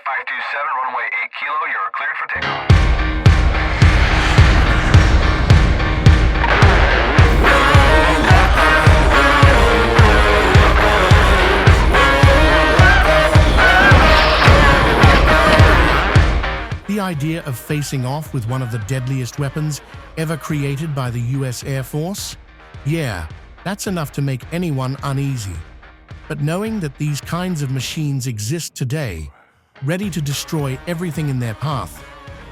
527, runway 8 kilo, you're cleared for takeoff. The idea of facing off with one of the deadliest weapons ever created by the US Air Force? Yeah, that's enough to make anyone uneasy. But knowing that these kinds of machines exist today, ready to destroy everything in their path,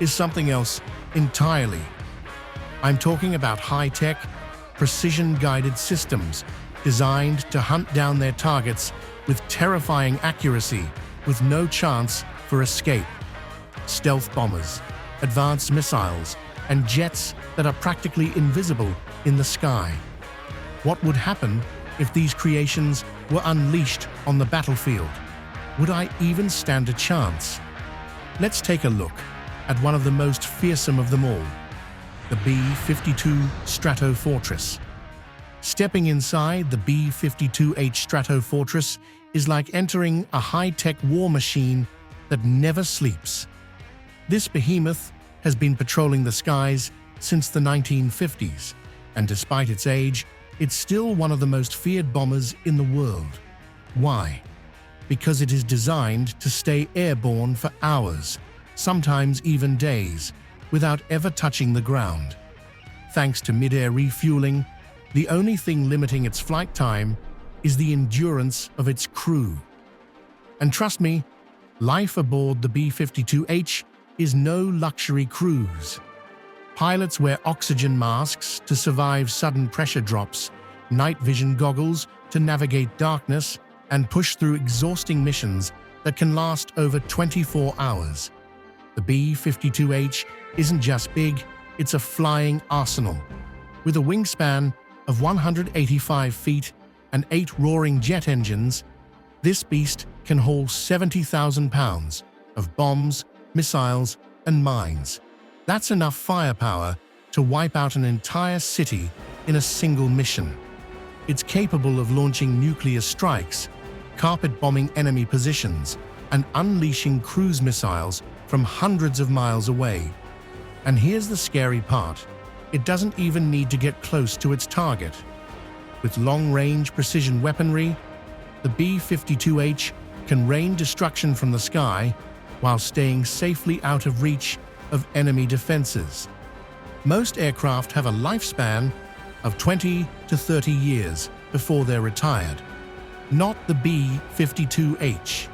is something else entirely. I'm talking about high-tech, precision-guided systems designed to hunt down their targets with terrifying accuracy, with no chance for escape. Stealth bombers, advanced missiles, and jets that are practically invisible in the sky. What would happen if these creations were unleashed on the battlefield? Would I even stand a chance? Let's take a look at one of the most fearsome of them all, the B-52 Stratofortress. Stepping inside the B-52H Stratofortress is like entering a high-tech war machine that never sleeps. This behemoth has been patrolling the skies since the 1950s, and despite its age, it's still one of the most feared bombers in the world. Why? Because it is designed to stay airborne for hours, sometimes even days, without ever touching the ground. Thanks to mid-air refueling, the only thing limiting its flight time is the endurance of its crew. And trust me, life aboard the B-52H is no luxury cruise. Pilots wear oxygen masks to survive sudden pressure drops, night vision goggles to navigate darkness, and push through exhausting missions that can last over 24 hours. The B-52H isn't just big, it's a flying arsenal. With a wingspan of 185 feet and 8 roaring jet engines, this beast can haul 70,000 pounds of bombs, missiles, and mines. That's enough firepower to wipe out an entire city in a single mission. It's capable of launching nuclear strikes, carpet-bombing enemy positions, and unleashing cruise missiles from hundreds of miles away. And here's the scary part. It doesn't even need to get close to its target. With long-range precision weaponry, the B-52H can rain destruction from the sky while staying safely out of reach of enemy defenses. Most aircraft have a lifespan of 20 to 30 years before they're retired. Not the B-52H.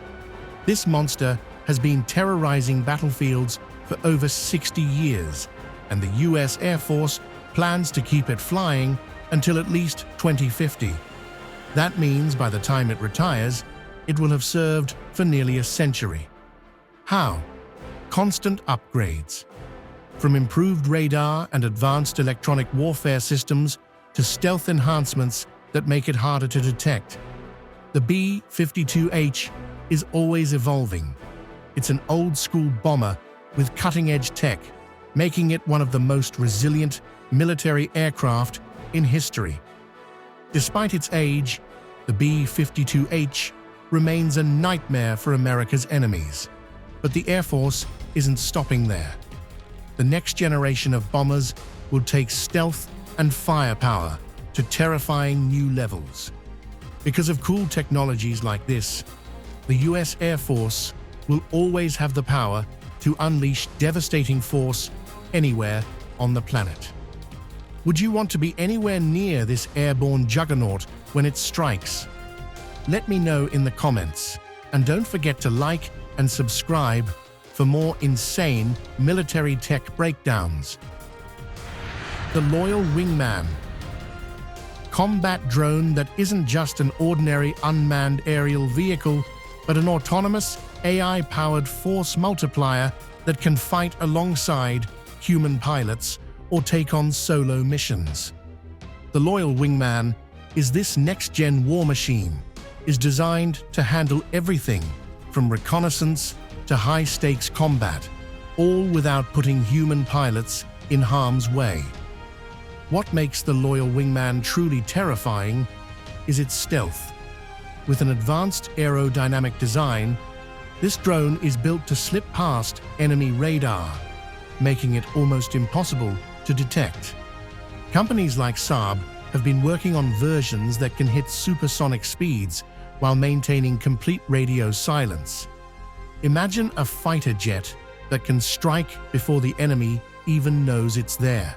This monster has been terrorizing battlefields for over 60 years, and the US Air Force plans to keep it flying until at least 2050. That means by the time it retires, it will have served for nearly a century. How? Constant upgrades. From improved radar and advanced electronic warfare systems to stealth enhancements that make it harder to detect. The B-52H is always evolving. It's an old-school bomber with cutting-edge tech, making it one of the most resilient military aircraft in history. Despite its age, the B-52H remains a nightmare for America's enemies. But the Air Force isn't stopping there. The next generation of bombers will take stealth and firepower to terrifying new levels. Because of cool technologies like this, the US Air Force will always have the power to unleash devastating force anywhere on the planet. Would you want to be anywhere near this airborne juggernaut when it strikes? Let me know in the comments, and don't forget to like and subscribe for more insane military tech breakdowns. The loyal wingman. Combat drone that isn't just an ordinary unmanned aerial vehicle, but an autonomous, AI-powered force multiplier that can fight alongside human pilots or take on solo missions. The loyal wingman is this next-gen war machine, is designed to handle everything from reconnaissance to high-stakes combat, all without putting human pilots in harm's way. What makes the loyal wingman truly terrifying is its stealth. With an advanced aerodynamic design, This drone is built to slip past enemy radar, making it almost impossible to detect. Companies like Saab have been working on versions that can hit supersonic speeds while maintaining complete radio silence. Imagine a fighter jet that can strike before the enemy even knows it's there.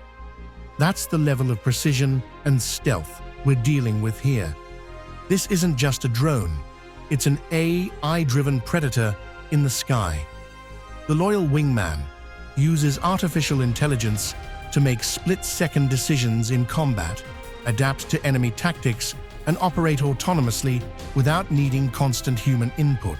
That's the level of precision and stealth we're dealing with here. This isn't just a drone, it's an AI-driven predator in the sky. The loyal wingman uses artificial intelligence to make split-second decisions in combat, adapt to enemy tactics, and operate autonomously without needing constant human input.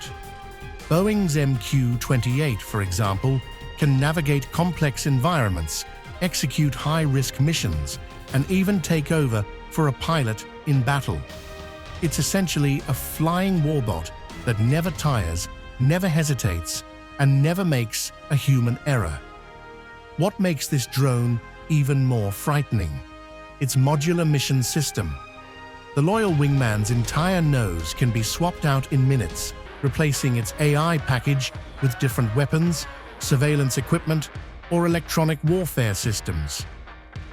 Boeing's MQ-28, for example, can navigate complex environments, execute high-risk missions, and even take over for a pilot in battle. It's essentially a flying warbot that never tires, never hesitates, and never makes a human error. What makes this drone even more frightening? Its modular mission system. The loyal wingman's entire nose can be swapped out in minutes, replacing its AI package with different weapons, surveillance equipment, or electronic warfare systems.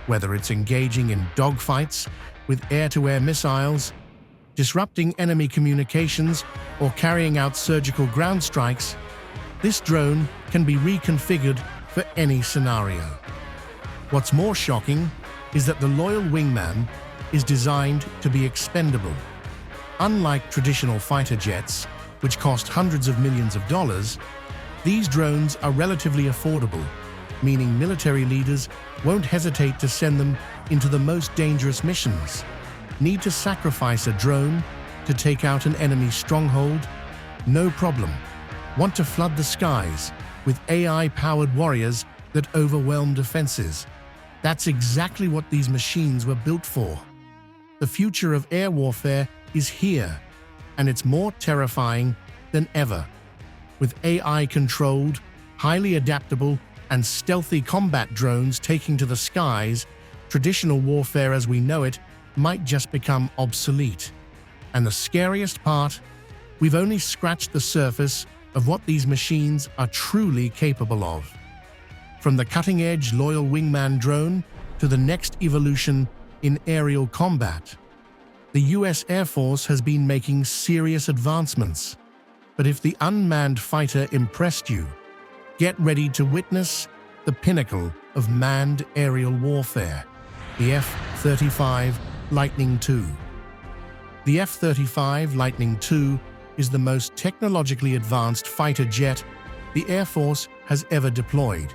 Whether it's engaging in dogfights with air-to-air missiles, disrupting enemy communications, or carrying out surgical ground strikes, this drone can be reconfigured for any scenario. What's more shocking is that the loyal wingman is designed to be expendable. Unlike traditional fighter jets, which cost hundreds of millions of dollars, these drones are relatively affordable, meaning military leaders won't hesitate to send them into the most dangerous missions. Need to sacrifice a drone to take out an enemy stronghold? No problem. Want to flood the skies with AI-powered warriors that overwhelm defenses? That's exactly what these machines were built for. The future of air warfare is here, and it's more terrifying than ever. With AI-controlled, highly adaptable, and stealthy combat drones taking to the skies, traditional warfare as we know it might just become obsolete. And the scariest part, we've only scratched the surface of what these machines are truly capable of. From the cutting-edge loyal wingman drone to the next evolution in aerial combat, the US Air Force has been making serious advancements. But if the unmanned fighter impressed you, get ready to witness the pinnacle of manned aerial warfare, the F-35 Lightning II. The F-35 Lightning II is the most technologically advanced fighter jet the Air Force has ever deployed.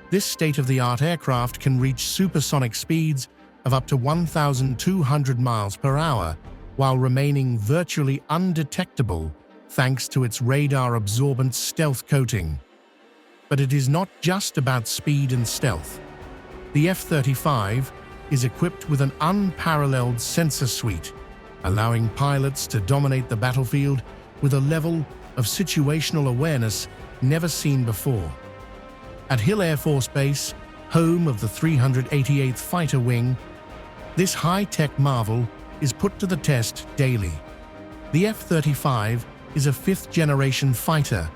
This state-of-the-art aircraft can reach supersonic speeds of up to 1,200 miles per hour while remaining virtually undetectable thanks to its radar-absorbent stealth coating. But it is not just about speed and stealth. The F-35 is equipped with an unparalleled sensor suite, allowing pilots to dominate the battlefield with a level of situational awareness never seen before. At Hill Air Force Base, home of the 388th Fighter Wing, this high-tech marvel is put to the test daily. The F-35 is a fifth-generation fighter,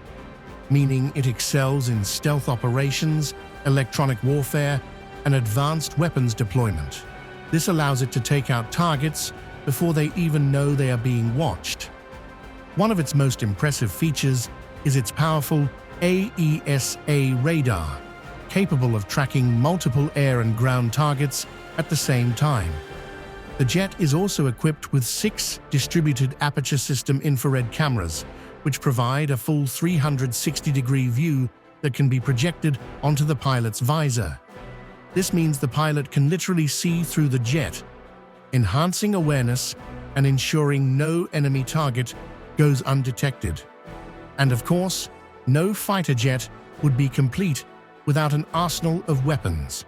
meaning it excels in stealth operations, electronic warfare, and advanced weapons deployment. This allows it to take out targets before they even know they are being watched. One of its most impressive features is its powerful AESA radar, capable of tracking multiple air and ground targets at the same time. The jet is also equipped with 6 distributed aperture system infrared cameras, which provide a full 360-degree view that can be projected onto the pilot's visor. This means the pilot can literally see through the jet, enhancing awareness and ensuring no enemy target goes undetected. And of course, no fighter jet would be complete without an arsenal of weapons.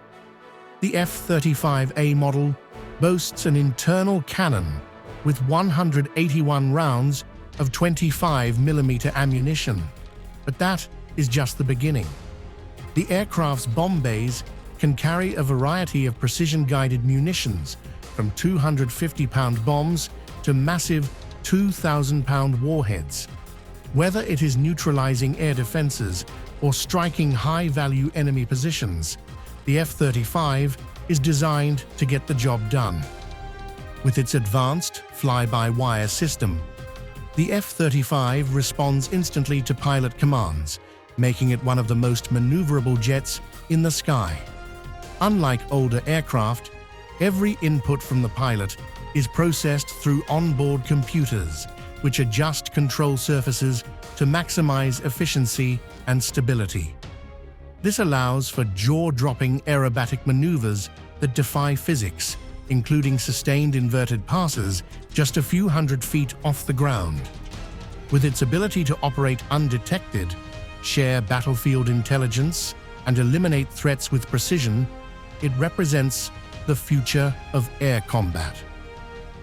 The F-35A model boasts an internal cannon with 181 rounds of 25mm ammunition. But that is just the beginning. The aircraft's bomb bays can carry a variety of precision-guided munitions, from 250-pound bombs to massive 2,000-pound warheads. Whether it is neutralizing air defenses or striking high-value enemy positions, the F-35 is designed to get the job done. With its advanced fly-by-wire system, the F-35 responds instantly to pilot commands, making it one of the most maneuverable jets in the sky. Unlike older aircraft, every input from the pilot is processed through onboard computers, which adjust control surfaces to maximize efficiency and stability. This allows for jaw-dropping aerobatic maneuvers that defy physics, including sustained inverted passes just a few hundred feet off the ground. With its ability to operate undetected, share battlefield intelligence, and eliminate threats with precision, it represents the future of air combat.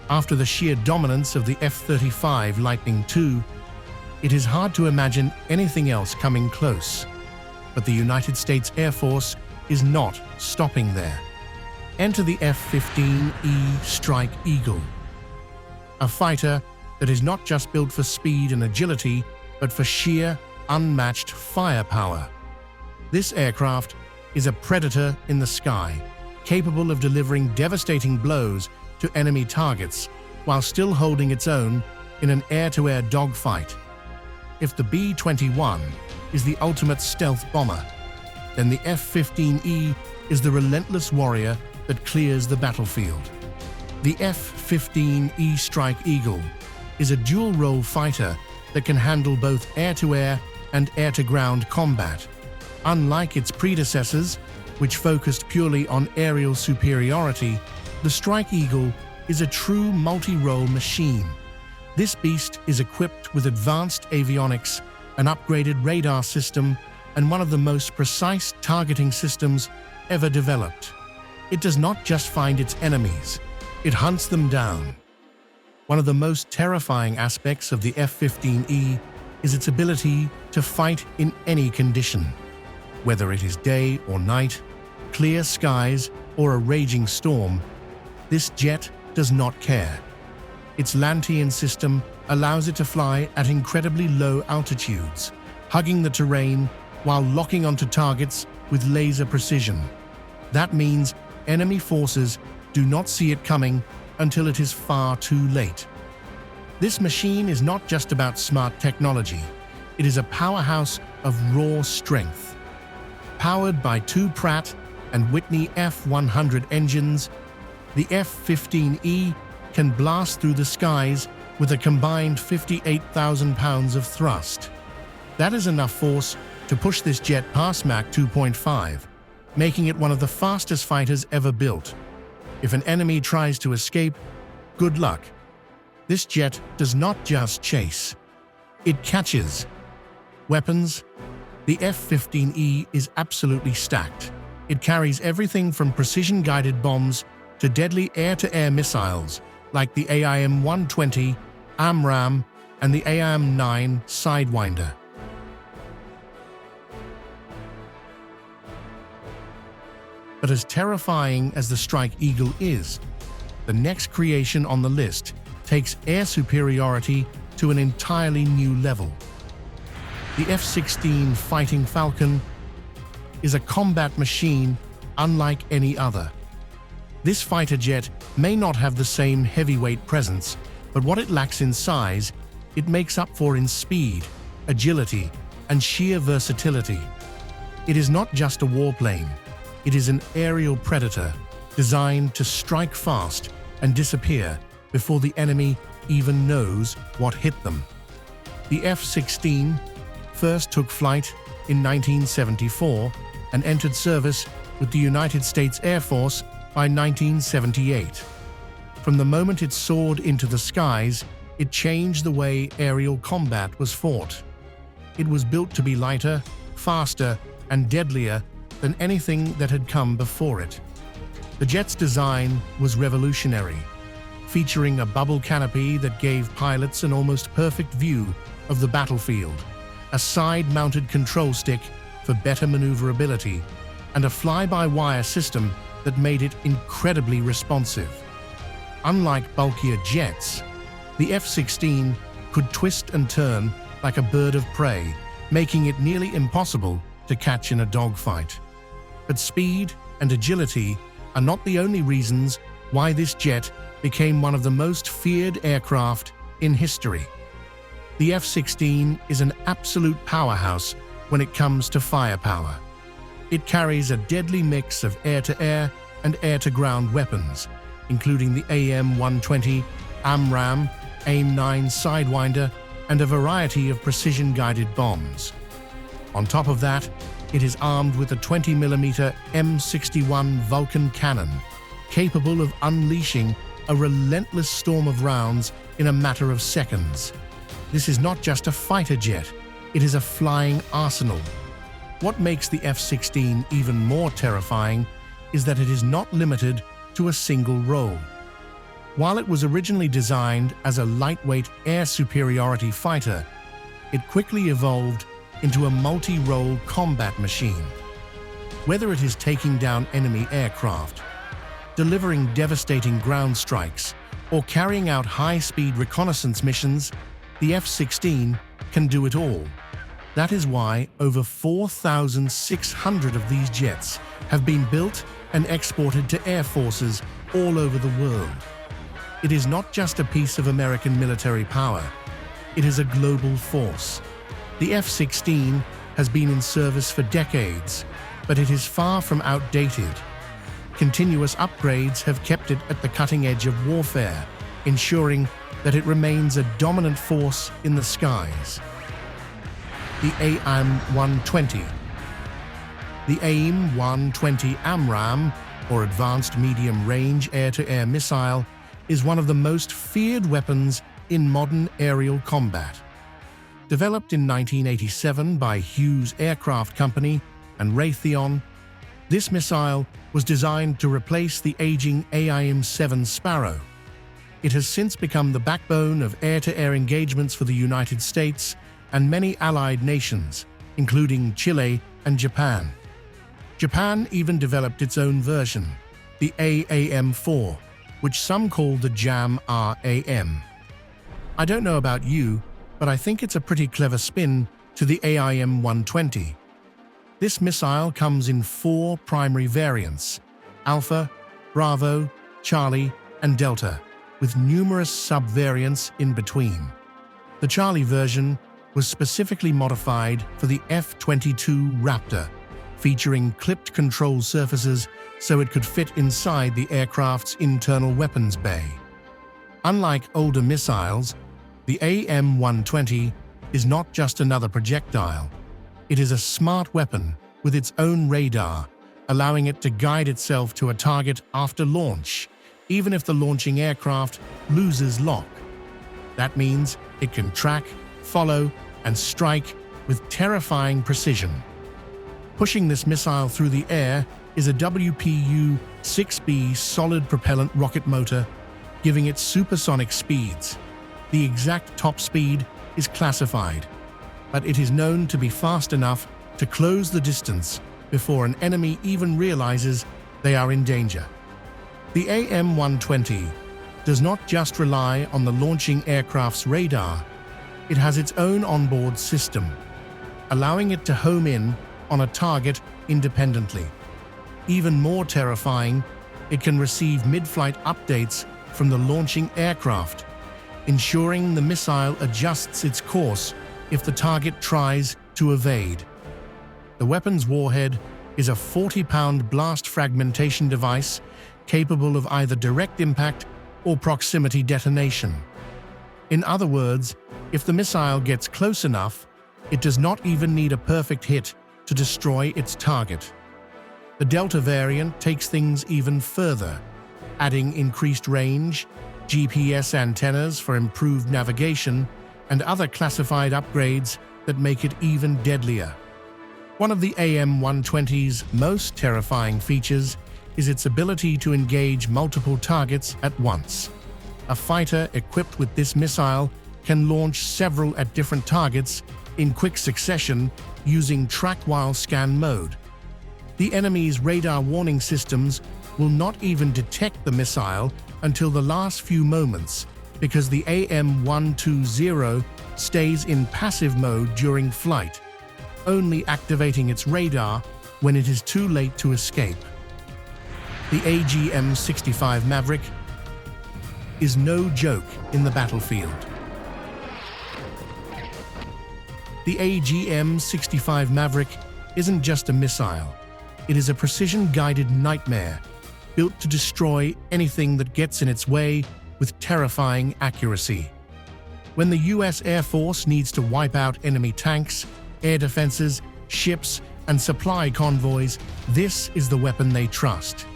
After the sheer dominance of the F-35 Lightning II, it is hard to imagine anything else coming close. But the United States Air Force is not stopping there. Enter the F-15E Strike Eagle, a fighter that is not just built for speed and agility, but for sheer, unmatched firepower. This aircraft is a predator in the sky, capable of delivering devastating blows to enemy targets while still holding its own in an air-to-air dogfight. If the B-21 is the ultimate stealth bomber, then the F-15E is the relentless warrior that clears the battlefield. The F-15E Strike Eagle is a dual-role fighter that can handle both air-to-air and air-to-ground combat. Unlike its predecessors, which focused purely on aerial superiority, the Strike Eagle is a true multi-role machine. This beast is equipped with advanced avionics, an upgraded radar system, and one of the most precise targeting systems ever developed. It does not just find its enemies, it hunts them down. One of the most terrifying aspects of the F-15E is its ability to fight in any condition. Whether it is day or night, clear skies, or a raging storm, this jet does not care. Its Lantean system allows it to fly at incredibly low altitudes, hugging the terrain while locking onto targets with laser precision. That means enemy forces do not see it coming until it is far too late. This machine is not just about smart technology, it is a powerhouse of raw strength. Powered by two Pratt and Whitney F-100 engines, the F-15E can blast through the skies with a combined 58,000 pounds of thrust. That is enough force to push this jet past Mach 2.5, making it one of the fastest fighters ever built. If an enemy tries to escape, good luck. This jet does not just chase, it catches. Weapons. The F-15E is absolutely stacked. It carries everything from precision-guided bombs to deadly air-to-air missiles like the AIM-120, AMRAAM, and the AIM-9 Sidewinder. But as terrifying as the Strike Eagle is, the next creation on the list takes air superiority to an entirely new level. The F-16 Fighting Falcon is a combat machine unlike any other. This fighter jet may not have the same heavyweight presence, but what it lacks in size, it makes up for in speed, agility, and sheer versatility. It is not just a warplane, it is an aerial predator designed to strike fast and disappear before the enemy even knows what hit them. The F-16 first took flight in 1974 and entered service with the United States Air Force by 1978. From the moment it soared into the skies, it changed the way aerial combat was fought. It was built to be lighter, faster, and deadlier than anything that had come before it. The jet's design was revolutionary, featuring a bubble canopy that gave pilots an almost perfect view of the battlefield, a side-mounted control stick for better maneuverability, and a fly-by-wire system that made it incredibly responsive. Unlike bulkier jets, the F-16 could twist and turn like a bird of prey, making it nearly impossible to catch in a dogfight. But speed and agility are not the only reasons why this jet became one of the most feared aircraft in history. The F-16 is an absolute powerhouse when it comes to firepower. It carries a deadly mix of air-to-air and air-to-ground weapons, including the AGM-120, AMRAAM, AIM-9 Sidewinder, and a variety of precision-guided bombs. On top of that, it is armed with a 20mm M61 Vulcan cannon, capable of unleashing a relentless storm of rounds in a matter of seconds. This is not just a fighter jet, it is a flying arsenal. What makes the F-16 even more terrifying is that it is not limited to a single role. While it was originally designed as a lightweight air superiority fighter, it quickly evolved into a multi-role combat machine. Whether it is taking down enemy aircraft, delivering devastating ground strikes, or carrying out high-speed reconnaissance missions, the F-16 can do it all. That is why over 4,600 of these jets have been built and exported to air forces all over the world. It is not just a piece of American military power, it is a global force. The F-16 has been in service for decades, but it is far from outdated. Continuous upgrades have kept it at the cutting edge of warfare, ensuring that it remains a dominant force in the skies. The AIM-120. The AIM-120 AMRAAM, or Advanced Medium Range Air-to-Air Missile, is one of the most feared weapons in modern aerial combat. Developed in 1987 by Hughes Aircraft Company and Raytheon, this missile was designed to replace the aging AIM-7 Sparrow. It has since become the backbone of air-to-air engagements for the United States and many allied nations, including Chile and Japan. Japan even developed its own version, the AAM-4, which some call the AMRAAM. I don't know about you, but I think it's a pretty clever spin to the AIM-120. This missile comes in 4 primary variants: Alpha, Bravo, Charlie, and Delta, with numerous sub-variants in between. The Charlie version was specifically modified for the F-22 Raptor, featuring clipped control surfaces so it could fit inside the aircraft's internal weapons bay. Unlike older missiles, the AIM-120 is not just another projectile. It is a smart weapon with its own radar, allowing it to guide itself to a target after launch, even if the launching aircraft loses lock. That means it can track, follow, and strike with terrifying precision. Pushing this missile through the air is a WPU-6B solid propellant rocket motor, giving it supersonic speeds. The exact top speed is classified, but it is known to be fast enough to close the distance before an enemy even realizes they are in danger. The AIM-120 does not just rely on the launching aircraft's radar, it has its own onboard system, allowing it to home in on a target independently. Even more terrifying, it can receive mid-flight updates from the launching aircraft, ensuring the missile adjusts its course if the target tries to evade. The weapon's warhead is a 40-pound blast fragmentation device capable of either direct impact or proximity detonation. In other words, if the missile gets close enough, it does not even need a perfect hit to destroy its target. The Delta variant takes things even further, adding increased range, GPS antennas for improved navigation, and other classified upgrades that make it even deadlier. One of the AIM-120's most terrifying features is its ability to engage multiple targets at once. A fighter equipped with this missile can launch several at different targets in quick succession using track-while-scan mode. The enemy's radar warning systems will not even detect the missile until the last few moments because the AIM-120 stays in passive mode during flight, only activating its radar when it is too late to escape. The AGM-65 Maverick is no joke in the battlefield. The AGM-65 Maverick isn't just a missile. It is a precision-guided nightmare built to destroy anything that gets in its way with terrifying accuracy. When the US Air Force needs to wipe out enemy tanks, air defenses, ships, and supply convoys, this is the weapon they trust.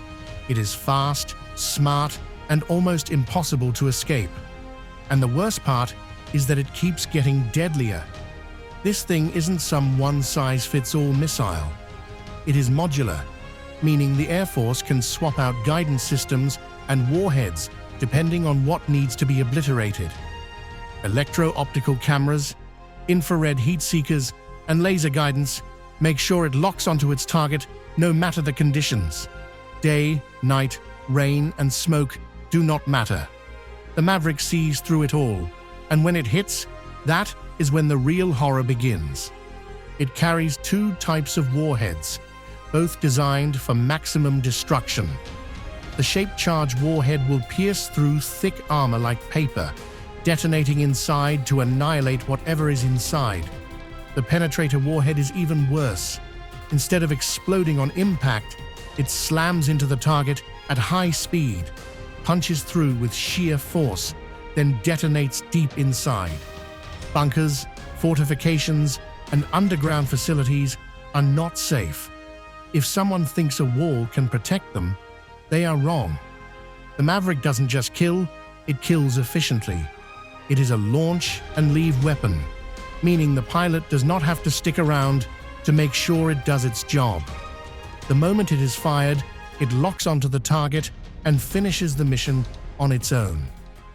It is fast, smart, and almost impossible to escape. And the worst part is that it keeps getting deadlier. This thing isn't some one-size-fits-all missile. It is modular, meaning the Air Force can swap out guidance systems and warheads depending on what needs to be obliterated. Electro-optical cameras, infrared heat seekers, and laser guidance make sure it locks onto its target no matter the conditions. Day, night, rain, and smoke do not matter. The Maverick sees through it all, and when it hits, that is when the real horror begins. It carries two types of warheads, both designed for maximum destruction. The shape-charged warhead will pierce through thick armor like paper, detonating inside to annihilate whatever is inside. The penetrator warhead is even worse. Instead of exploding on impact, it slams into the target at high speed, punches through with sheer force, then detonates deep inside. Bunkers, fortifications, and underground facilities are not safe. If someone thinks a wall can protect them, they are wrong. The Maverick doesn't just kill, it kills efficiently. It is a launch and leave weapon, meaning the pilot does not have to stick around to make sure it does its job. The moment it is fired, it locks onto the target and finishes the mission on its own.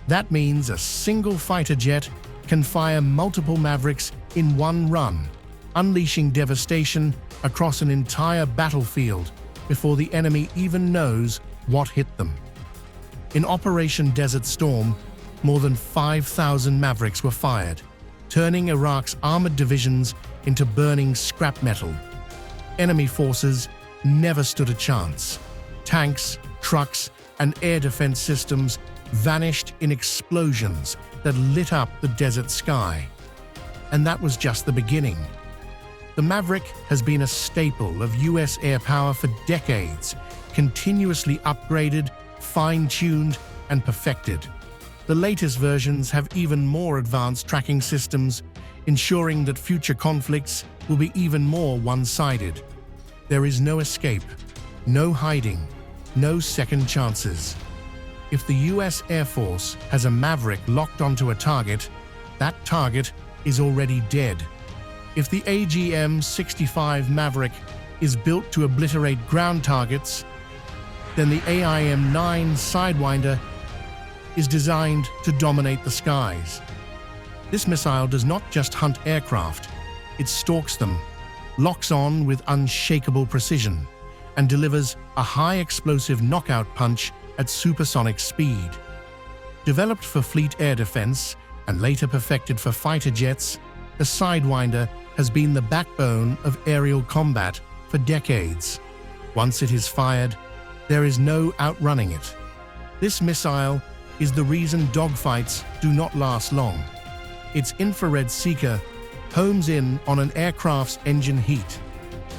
That means a single fighter jet can fire multiple Mavericks in one run, unleashing devastation across an entire battlefield before the enemy even knows what hit them. In Operation Desert Storm, more than 5,000 Mavericks were fired, turning Iraq's armored divisions into burning scrap metal. Enemy forces never stood a chance. Tanks, trucks, and air defense systems vanished in explosions that lit up the desert sky. And that was just the beginning. The Maverick has been a staple of US air power for decades, continuously upgraded, fine-tuned, and perfected. The latest versions have even more advanced tracking systems, ensuring that future conflicts will be even more one-sided. There is no escape, no hiding, no second chances. If the US Air Force has a Maverick locked onto a target, that target is already dead. If the AGM-65 Maverick is built to obliterate ground targets, then the AIM-9 Sidewinder is designed to dominate the skies. This missile does not just hunt aircraft, it stalks them, locks on with unshakable precision, and delivers a high-explosive knockout punch at supersonic speed. Developed for fleet air defense and later perfected for fighter jets, the Sidewinder has been the backbone of aerial combat for decades. Once it is fired, there is no outrunning it. This missile is the reason dogfights do not last long. Its infrared seeker homes in on an aircraft's engine heat,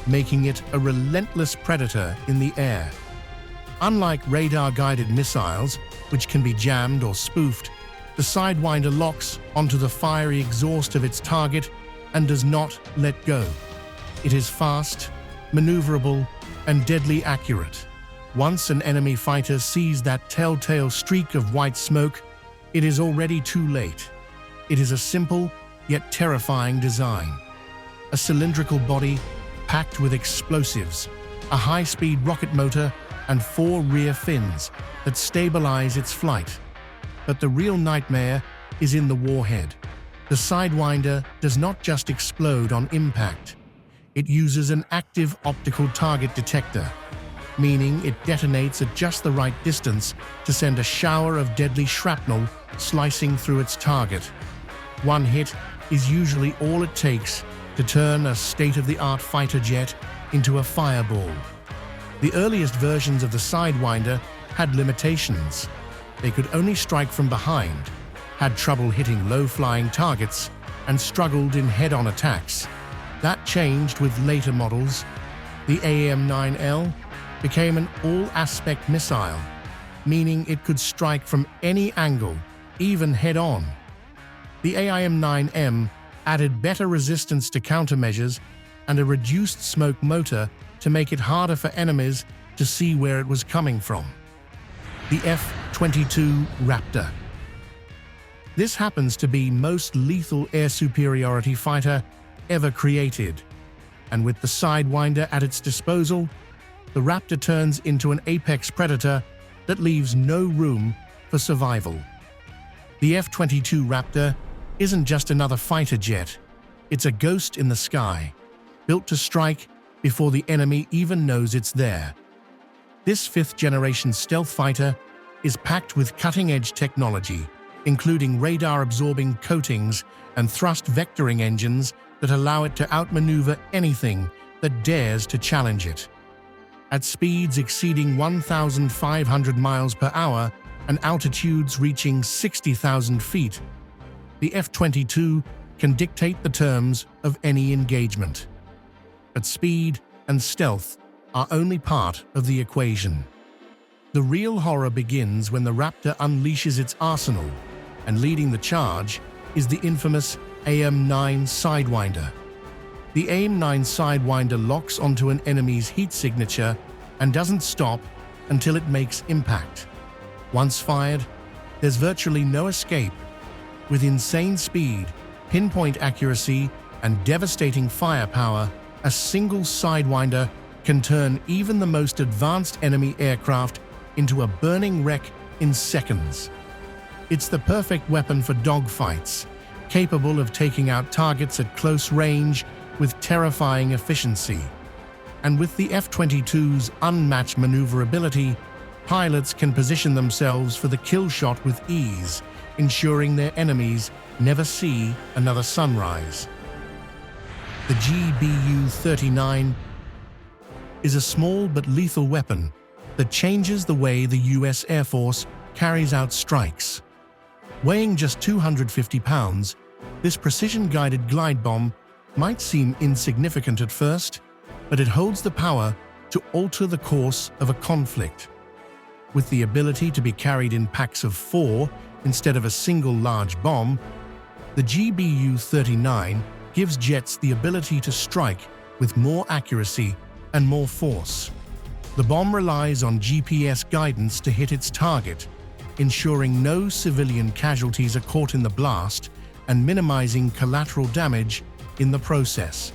making it a relentless predator in the air. Unlike radar-guided missiles, which can be jammed or spoofed, the Sidewinder locks onto the fiery exhaust of its target and does not let go. It is fast, maneuverable, and deadly accurate. Once an enemy fighter sees that telltale streak of white smoke, it is already too late. It is a simple yet terrifying design. A cylindrical body packed with explosives, a high-speed rocket motor, and 4 rear fins that stabilize its flight. But the real nightmare is in the warhead. The Sidewinder does not just explode on impact. It uses an active optical target detector, meaning it detonates at just the right distance to send a shower of deadly shrapnel slicing through its target. One hit, is usually all it takes to turn a state-of-the-art fighter jet into a fireball. The earliest versions of the Sidewinder had limitations. They could only strike from behind, had trouble hitting low-flying targets, and struggled in head-on attacks. That changed with later models. The AMRAAM became an all-aspect missile, meaning it could strike from any angle, even head-on. The AIM-9M added better resistance to countermeasures and a reduced smoke motor to make it harder for enemies to see where it was coming from. The F-22 Raptor. This happens to be most lethal air superiority fighter ever created, and with the Sidewinder at its disposal, the Raptor turns into an apex predator that leaves no room for survival. The F-22 Raptor isn't just another fighter jet, it's a ghost in the sky, built to strike before the enemy even knows it's there. This fifth-generation stealth fighter is packed with cutting-edge technology, including radar-absorbing coatings and thrust vectoring engines that allow it to outmaneuver anything that dares to challenge it. At speeds exceeding 1,500 miles per hour and altitudes reaching 60,000 feet, the F-22 can dictate the terms of any engagement. But speed and stealth are only part of the equation. The real horror begins when the Raptor unleashes its arsenal, and leading the charge is the infamous AIM-9 Sidewinder. The AIM-9 Sidewinder locks onto an enemy's heat signature and doesn't stop until it makes impact. Once fired, there's virtually no escape. With insane speed, pinpoint accuracy, and devastating firepower, a single Sidewinder can turn even the most advanced enemy aircraft into a burning wreck in seconds. It's the perfect weapon for dogfights, capable of taking out targets at close range with terrifying efficiency. And with the F-22's unmatched maneuverability, pilots can position themselves for the kill shot with ease, ensuring their enemies never see another sunrise. The GBU-39 is a small but lethal weapon that changes the way the US Air Force carries out strikes. Weighing just 250 pounds, this precision-guided glide bomb might seem insignificant at first, but it holds the power to alter the course of a conflict. With the ability to be carried in packs of 4 instead of a single large bomb, the GBU-39 gives jets the ability to strike with more accuracy and more force. The bomb relies on GPS guidance to hit its target, ensuring no civilian casualties are caught in the blast and minimizing collateral damage in the process.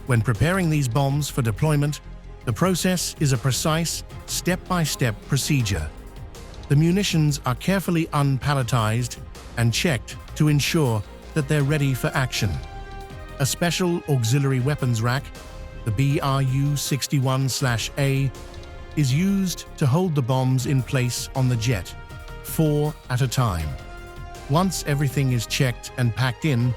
When preparing these bombs for deployment, the process is a precise, step-by-step procedure. The munitions are carefully unpalletized and checked to ensure that they're ready for action. A special auxiliary weapons rack, the BRU-61/A, is used to hold the bombs in place on the jet, 4 at a time. Once everything is checked and packed in,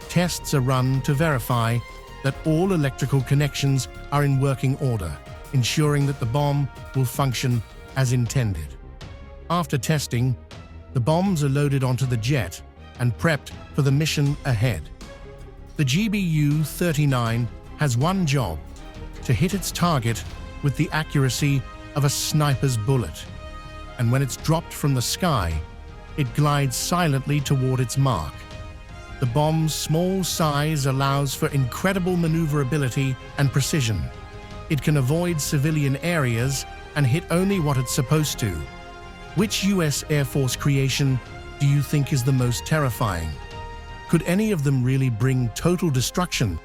tests are run to verify that all electrical connections are in working order, ensuring that the bomb will function as intended. After testing, the bombs are loaded onto the jet and prepped for the mission ahead. The GBU-39 has one job: to hit its target with the accuracy of a sniper's bullet. And when it's dropped from the sky, it glides silently toward its mark. The bomb's small size allows for incredible maneuverability and precision. It can avoid civilian areas and hit only what it's supposed to. Which US Air Force creation do you think is the most terrifying? Could any of them really bring total destruction